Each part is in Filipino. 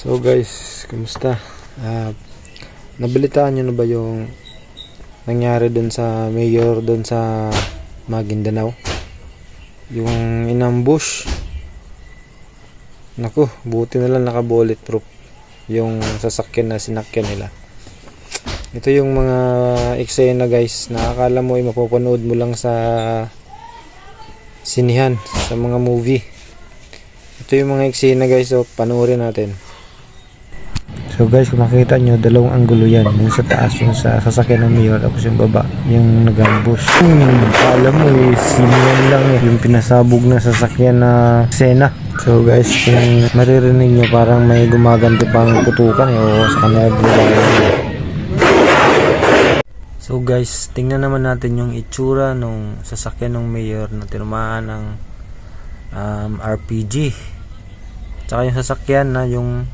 So guys, kumusta? Nabalitaan nyo na ba yung nangyari dun sa mayor dun sa Maguindanao? Yung inambush. Naku, buti na lang naka-bulletproof yung sasakyan na sinakyan nila. Ito yung mga eksena guys na akala mo ay mapapanood mo lang sa sinihan, sa mga movie. Ito yung mga eksena guys, so panoorin natin. So guys, kung makita nyo, dalawang anggulo yan. Yung sa taas, yung sa sasakyan ng mayor, tapos yung baba, yung nag-ambush. Akala mo eh, sinihan lang eh, yung pinasabog na sasakyan na eksena. So guys, kung maririnig nyo, parang may gumaganti pang putukan eh, o sa kanila buwan. So guys, tingnan naman natin yung itsura nung sasakyan ng mayor na tinumaan ng RPG. Tsaka yung sasakyan na yung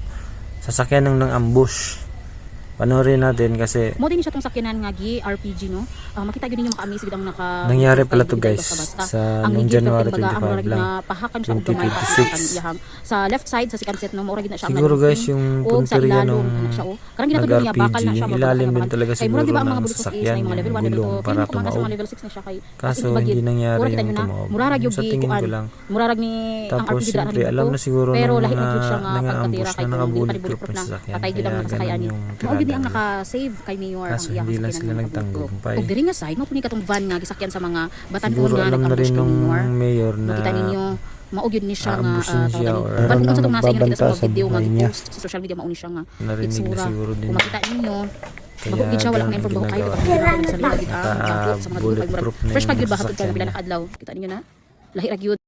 sasakyan ng ambush. Panoorin natin kasi mo din siya tong sakyanan nga gi RPG no. Makita gyud ninyo maka-amaze gid ang nangyari pala to guys sa noong January 25 lang, pahakan siya og gamay 2026. sa left side sa second set no, mura gid na siya. Siguro guys yung punteriya nung karang ginatudlo niya bakal na siya, ilalim din talaga siguro di ba ang mga ng bulletproof is sasakyan mga level 1 level gulong 2 para para sa mga tumaob. level 6 na siya kay Kaso hindi nangyari yung tumaob. Murarag yung sa tingin ko lang. murarag ni ang Tapos RPG siyempre alam na siguro pero ng lahi mga na siya nga pagkatira kay naka-bulletproof na sasakyan. patay gyud ang nakasakayan ni. Mao gyud ang naka-save kay mayor ang iyang hindi lang sila nagtanggumpay. ug diri nga side mo puni katong van nga gisakyan sa mga batan Siguro nga alam na rin nung mayor na makita ninyo maugyod ni siya nga siya or ban kung sa tong nasa inyo kita sa babanta mga video sa nga buhay niya. gipost sa social media mauni siya nga narinig na itsura. siguro din. Kung makita ninyo Kaya bago gid siya wala kang ganun inform bago kayo ginagawa. sa lagi sa mga bulletproof na fresh yung pa gyud ba hatod sasakyan ka bila niya. nakadlaw kita ninyo na lahi ra gyud.